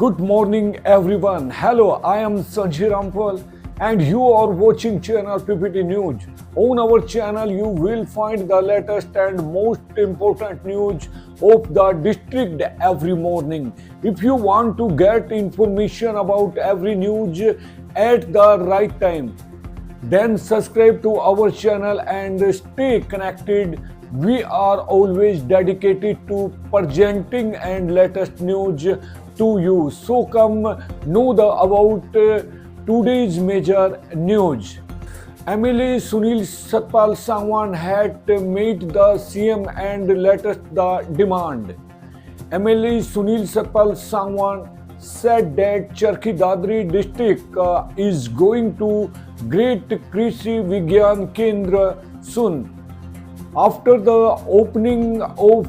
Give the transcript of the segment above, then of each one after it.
Good morning everyone. Hello, I am Sanjay Rampal and you are watching channel PPT News. On our channel you will find the latest and most important news of the district every morning. If you want to get information about every news at the right time, then subscribe to our channel and stay connected. We are always dedicated to presenting and latest news to you. So come know about today's major news. MLA Sunil Satpal Sangwan had met the CM and latest the demand. MLA Sunil Satpal Sangwan said that Charkhi Dadri district is going to Great Krishi Vigyan Kendra soon. After the opening of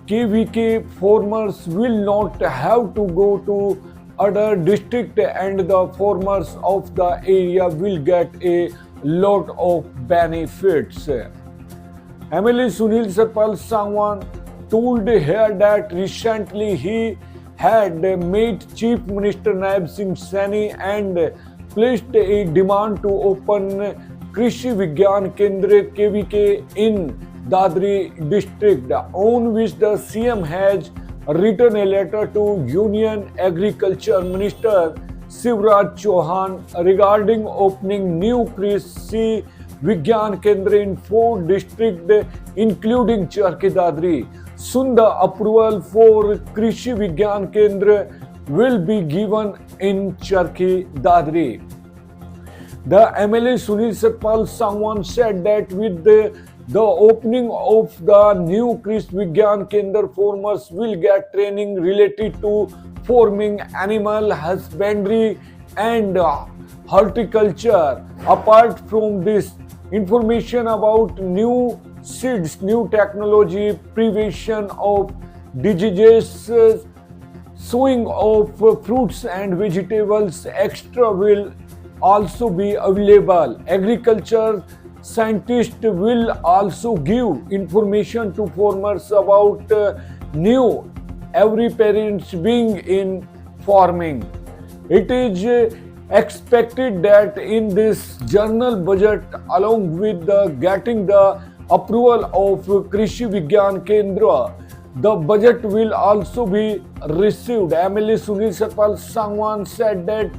KVK, farmers will not have to go to other district and the farmers of the area will get a lot of benefits. MLA Sunil Satpal Sangwan told here that recently he had met Chief Minister Naib Singh Saini and placed a demand to open Krishi Vigyan Kendra KVK in Dadri district, on which the CM has written a letter to Union Agriculture Minister Shivraj Chauhan regarding opening new Krishi Vigyan Kendra in 4 districts including Charkhi Dadri. Soon the approval for Krishi Vigyan Kendra will be given in Charkhi Dadri. The MLA Sunil Satpal Sangwan said that with the opening of the new Krishi Vigyan Kendra, farmers will get training related to farming, animal husbandry and horticulture. Apart from this, information about new seeds, new technology, prevention of diseases, sowing of fruits and vegetables, extra will also be available. Agriculture scientists will also give information to farmers about new every parents being in farming. It is expected that in this general budget, along with getting the approval of Krishi Vigyan Kendra, the budget will also be received. MLA Sunil Satpal Sangwan said that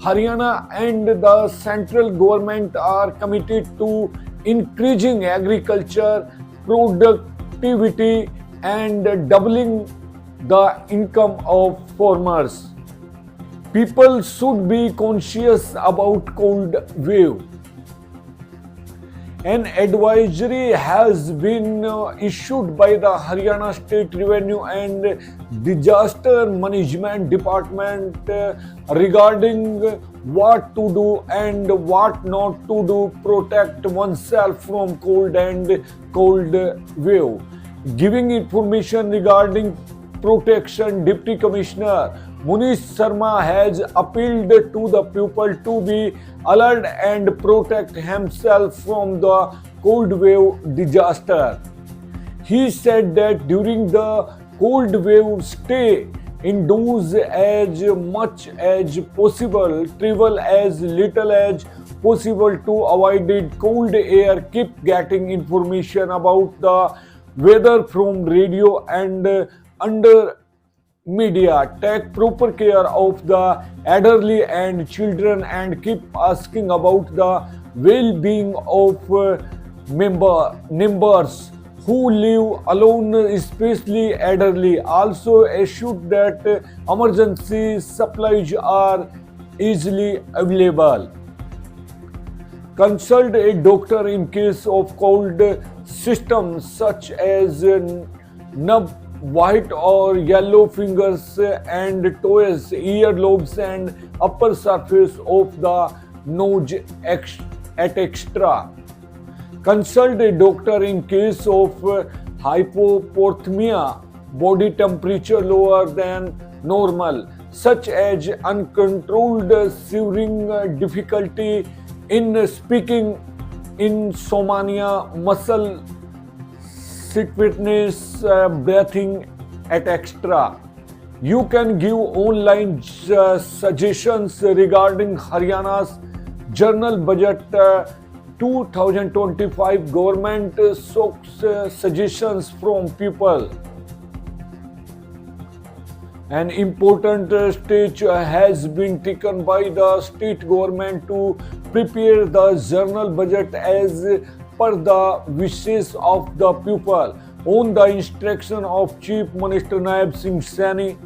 Haryana and the central government are committed to increasing agriculture productivity and doubling the income of farmers. People should be conscious about cold wave. An advisory has been issued by the Haryana State Revenue and Disaster Management Department regarding what to do and what not to do protect oneself from cold and cold wave. Giving information regarding protection, Deputy Commissioner Munish Sharma has appealed to the people to be alert and protect himself from the cold wave disaster. He said that during the cold wave, stay indoors as much as possible, travel as little as possible to avoid cold air, keep getting information about the weather from radio and under media, take proper care of the elderly and children and keep asking about the well-being of members who live alone, especially elderly. Also assured that emergency supplies are easily available. Consult a doctor in case of cold symptoms such as numb, white or yellow fingers and toes, earlobes and upper surface of the nose etc. Consult a doctor in case of hypothermia, body temperature lower than normal, such as uncontrolled shivering, difficulty in speaking, insomnia, muscle sickness, breathing, etc. You can give online suggestions regarding Haryana's Journal Budget 2025. Government seeks suggestions from people. An important stage has been taken by the state government to prepare the journal budget as per the wishes of the people. On the instruction of Chief Minister Naib Singh Saini,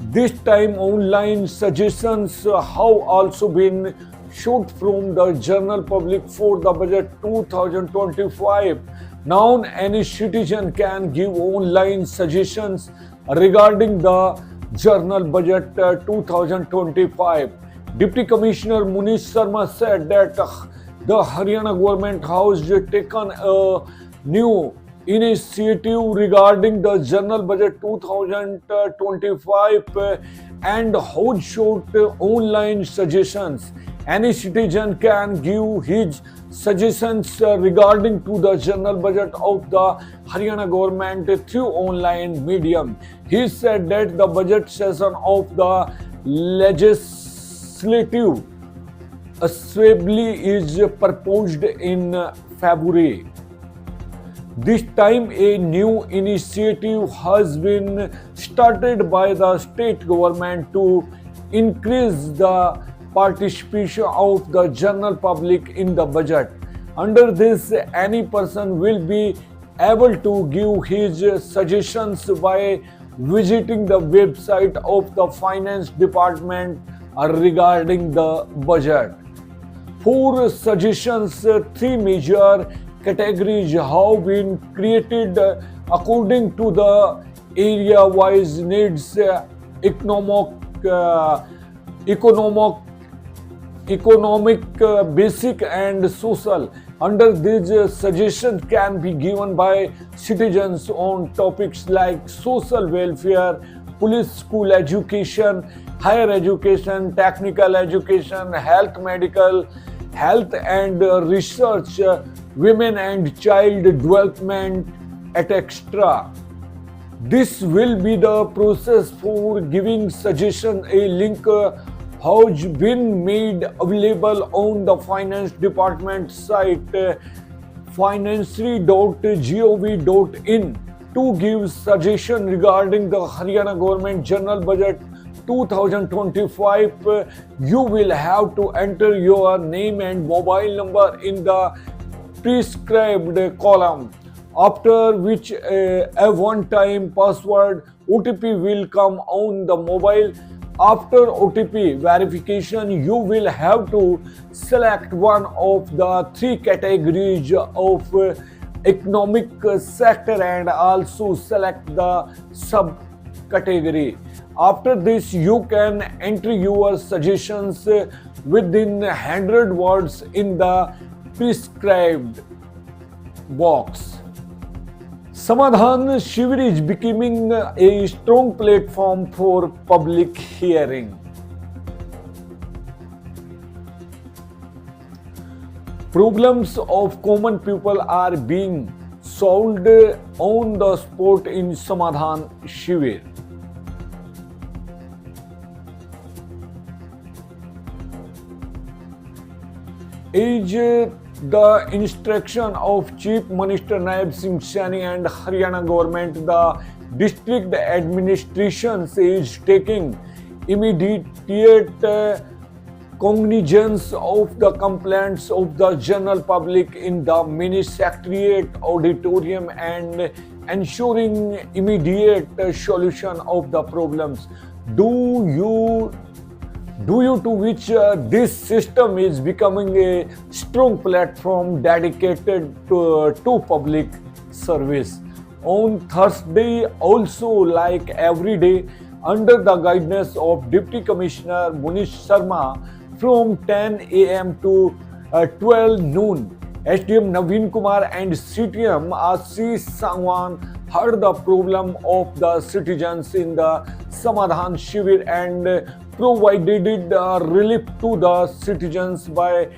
this time online suggestions have also been shot from the general public for the budget 2025. Now any citizen can give online suggestions regarding the Journal Budget 2025. Deputy Commissioner Munish Sharma said that the Haryana government has taken a new initiative regarding the Journal Budget 2025 and has showed online suggestions. Any citizen can give his suggestions regarding to the general budget of the Haryana government through online medium. He said that the budget session of the legislative assembly is proposed in February. This time a new initiative has been started by the state government to increase the participation of the general public in the budget. Under this, any person will be able to give his suggestions by visiting the website of the finance department regarding the budget. For suggestions, three major categories have been created according to the area-wise needs: economic, basic and social. Under these suggestions can be given by citizens on topics like social welfare, police, school education, higher education, technical education, health, medical, health and research, women and child development, etc. This will be the process for giving suggestion. A link has been made available on the finance department site financry.gov.in. To give suggestion regarding the Haryana government general budget 2025, you will have to enter your name and mobile number in the prescribed column, after which a one-time password OTP will come on the mobile. After OTP verification, you will have to select one of the three categories of economic sector and also select the subcategory. After this, you can enter your suggestions within 100 words in the prescribed box. Samadhan Shivir is becoming a strong platform for public hearing. Problems of common people are being solved on the spot in Samadhan Shivir. Is the instruction of Chief Minister Naib Singh Saini and Haryana government, the district administration is taking immediate cognizance of the complaints of the general public in the mini secretariat auditorium and ensuring immediate solution of the problems. Due to which this system is becoming a strong platform dedicated to public service. On Thursday, also like every day, under the guidance of Deputy Commissioner Munish Sharma, from 10 a.m. to 12 noon, SDM Naveen Kumar and CTM Ashish Sangwan heard the problem of the citizens in the Samadhan Shivir and provided relief to the citizens by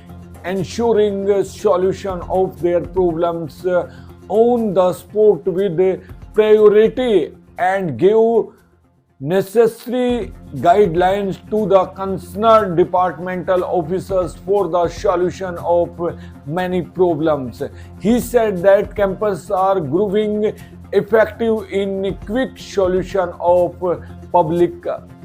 ensuring solution of their problems on the spot with priority and gave necessary guidelines to the concerned departmental officers for the solution of many problems. He said that campuses are proving effective in quick solution of public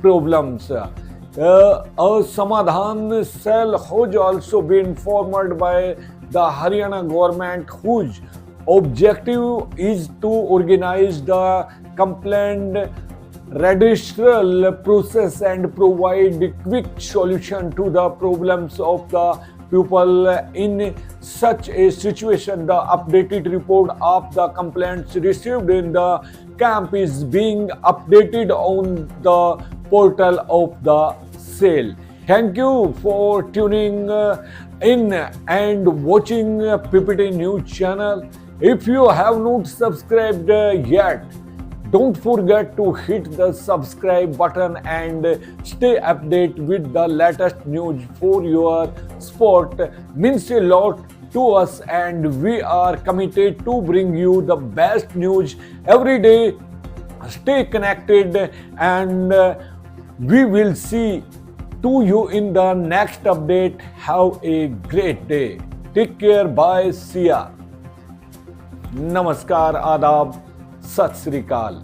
problems. A Samadhan cell has also been formed by the Haryana government, whose objective is to organize the complaint redressal process and provide quick solution to the problems of the people in such a situation. The updated report of the complaints received in the camp is being updated on the portal of the cell. Thank you for tuning in and watching PPT News channel. If you have not subscribed yet, don't forget to hit the subscribe button and stay updated with the latest news. For your support means a lot to us, and we are committed to bring you the best news every day. Stay connected, and we will see to you in the next update. Have a great day. Take care. Bye. See ya. नमस्कार, आदाब, सत श्री अकाल।